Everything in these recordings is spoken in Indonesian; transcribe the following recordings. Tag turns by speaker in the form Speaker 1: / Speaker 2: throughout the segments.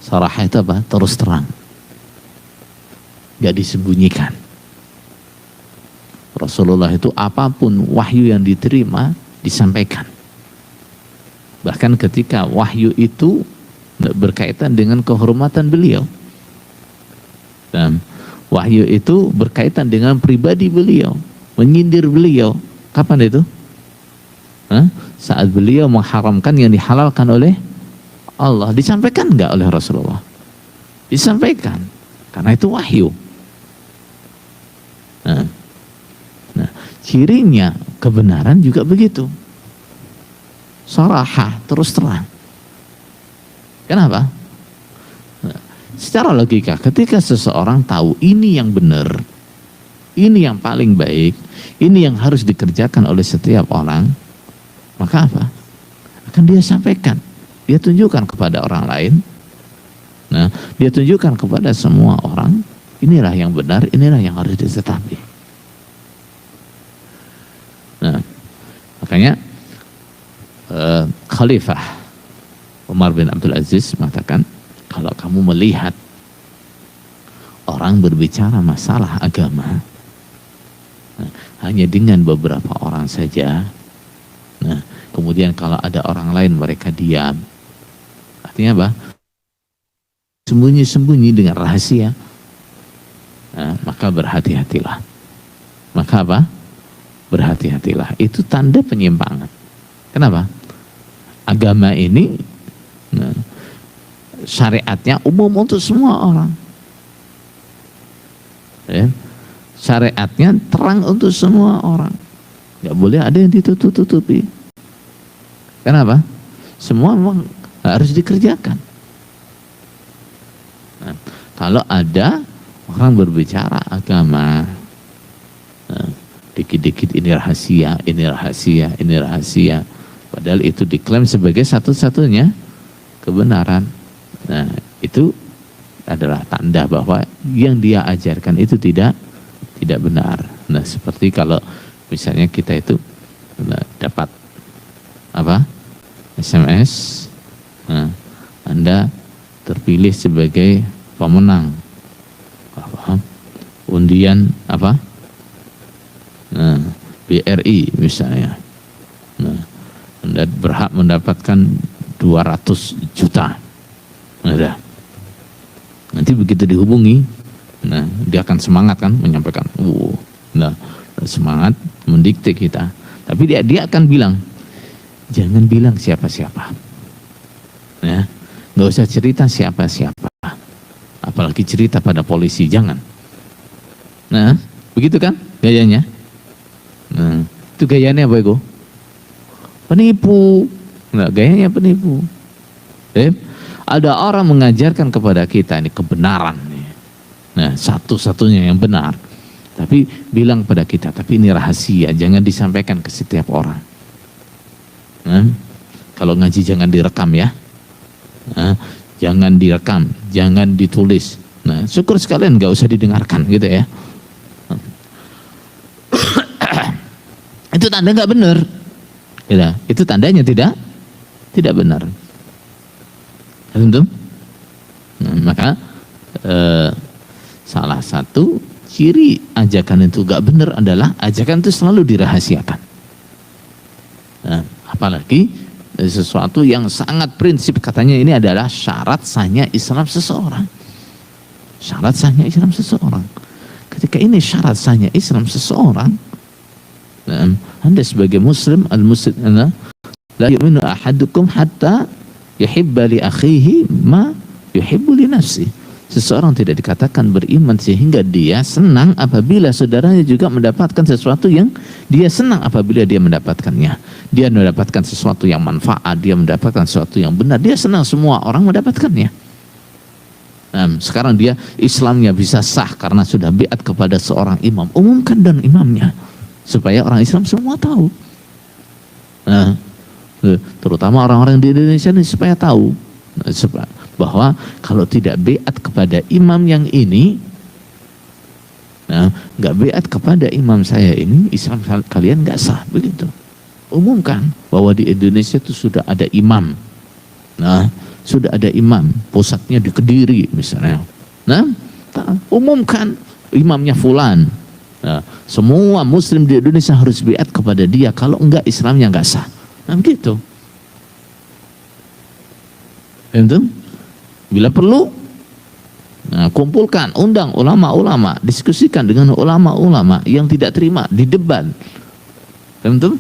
Speaker 1: Sarahah itu apa? Terus terang, gak disembunyikan. Rasulullah itu apapun wahyu yang diterima disampaikan. Bahkan ketika wahyu itu berkaitan dengan kehormatan beliau, dan wahyu itu berkaitan dengan pribadi beliau, menyindir beliau. Kapan itu? Saat beliau mengharamkan yang dihalalkan oleh Allah. Disampaikan enggak oleh Rasulullah? Disampaikan, karena itu wahyu. Nah, cirinya kebenaran juga begitu. Sarahah, terus terang. Kenapa? Nah, secara logika, ketika seseorang tahu ini yang benar, ini yang paling baik, ini yang harus dikerjakan oleh setiap orang, maka apa? Akan dia sampaikan, dia tunjukkan kepada orang lain. Nah, dia tunjukkan kepada semua orang, inilah yang benar, inilah yang harus ditetapi. Nah, makanya Khalifah Umar bin Abdul Aziz mengatakan, kalau kamu melihat orang berbicara masalah agama hanya dengan beberapa orang saja, nah kemudian kalau ada orang lain mereka diam, artinya apa? Sembunyi-sembunyi dengan rahasia, nah, maka berhati-hatilah. Maka apa? Berhati-hatilah. Itu tanda penyimpangan. Kenapa? Agama ini syariatnya umum untuk semua orang. Ya. Syariatnya terang untuk semua orang. Gak boleh ada yang ditutup-tutupi. Kenapa? Semua memang harus dikerjakan. Nah, kalau ada orang berbicara agama, dikit-dikit ini rahasia, ini rahasia, ini rahasia, padahal itu diklaim sebagai satu-satunya kebenaran. Nah, itu adalah tanda bahwa yang dia ajarkan itu tidak benar. Nah, seperti kalau misalnya kita itu dapat apa? SMS, nah, Anda terpilih sebagai pemenang apa? Undian apa? Nah, BRI misalnya. Nah, Anda berhak mendapatkan 200 juta. Nah, nanti begitu dihubungi, nah dia akan semangat kan menyampaikan, nah semangat mendikte kita. Tapi dia akan bilang, jangan bilang siapa-siapa, ya, nggak usah cerita siapa-siapa, apalagi cerita pada polisi, jangan. Nah, begitu kan gayanya. Nah, itu gayanya apa itu? Penipu. Nah, gayanya penipu. Ada orang mengajarkan kepada kita ini kebenaran. Nah, satu-satunya yang benar. Tapi bilang pada kita, tapi ini rahasia, jangan disampaikan ke setiap orang. Nah, kalau ngaji jangan direkam ya. Nah, jangan direkam, jangan ditulis. Nah, syukur sekalian nggak usah didengarkan gitu ya. Itu tanda nggak benar. Gitu. Itu tandanya tidak benar. Tentu. Nah, maka salah satu ciri ajakan itu gak benar adalah ajakan itu selalu dirahasiakan. Nah, apalagi sesuatu yang sangat prinsip, katanya ini adalah syarat sahnya Islam seseorang. Syarat sahnya Islam seseorang. Ketika ini syarat sahnya Islam seseorang, Anda sebagai Muslim, al-Muslim, la yu'minu ahadukum hatta yuhibba li akhihi ma yuhibbu li nafsi. Seseorang tidak dikatakan beriman sehingga dia senang apabila saudaranya juga mendapatkan sesuatu yang dia senang apabila dia mendapatkannya. Dia mendapatkan sesuatu yang manfaat, dia mendapatkan sesuatu yang benar, dia senang semua orang mendapatkannya. Nah, sekarang dia Islamnya bisa sah karena sudah biat kepada seorang imam. Umumkan dan imamnya supaya orang Islam semua tahu. Nah, terutama orang-orang di Indonesia ini supaya tahu bahwa kalau tidak beat kepada imam yang ini, nah nggak beat kepada imam saya ini, Islam kalian nggak sah, begitu. Umumkan bahwa di Indonesia itu sudah ada imam. Nah, sudah ada imam, pusatnya di Kediri misalnya. Nah, umumkan imamnya fulan. Nah, semua muslim di Indonesia harus biat kepada dia, kalau enggak Islamnya enggak sah. Nah, begitu. Itu bila perlu, nah, kumpulkan, undang ulama-ulama, diskusikan dengan ulama-ulama yang tidak terima, di debat. Tentu.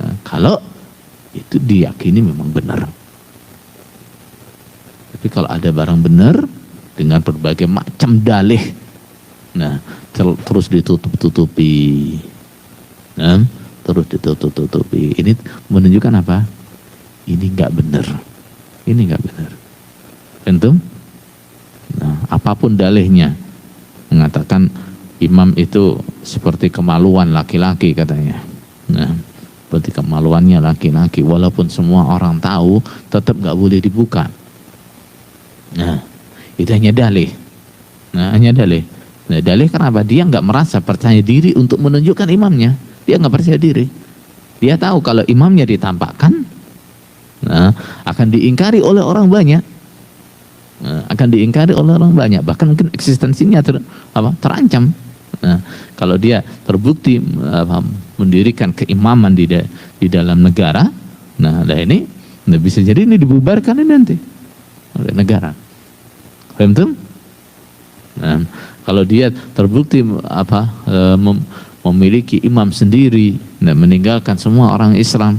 Speaker 1: Nah, kalau itu diyakini memang benar. Tapi kalau ada barang benar dengan berbagai macam dalih, nah terus ditutup-tutupi, nah, terus ditutup-tutupi. Ini menunjukkan apa? Ini nggak benar. Ini nggak benar. Tentu. Nah, apapun dalihnya, mengatakan imam itu seperti kemaluan laki-laki katanya. Nah, seperti kemaluannya laki-laki, walaupun semua orang tahu, tetap nggak boleh dibuka. Nah, itu hanya dalih. Nah, hanya dalih. Nah, dalih kenapa? Dia nggak merasa percaya diri untuk menunjukkan imamnya. Dia nggak percaya diri. Dia tahu kalau imamnya ditampakkan, nah, akan diingkari oleh orang banyak. Nah, akan diingkari oleh orang banyak. Bahkan mungkin eksistensinya terancam. Nah, kalau dia terbukti mendirikan keimaman di dalam negara, nah ini bisa jadi ini dibubarkan ini nanti oleh negara. Paham? Nah, kalau dia terbukti memiliki imam sendiri dan meninggalkan semua orang Islam,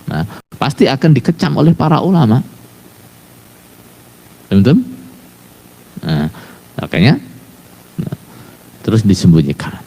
Speaker 1: nah pasti akan dikecam oleh para ulama. Paham? Nah, makanya terus disembunyikan.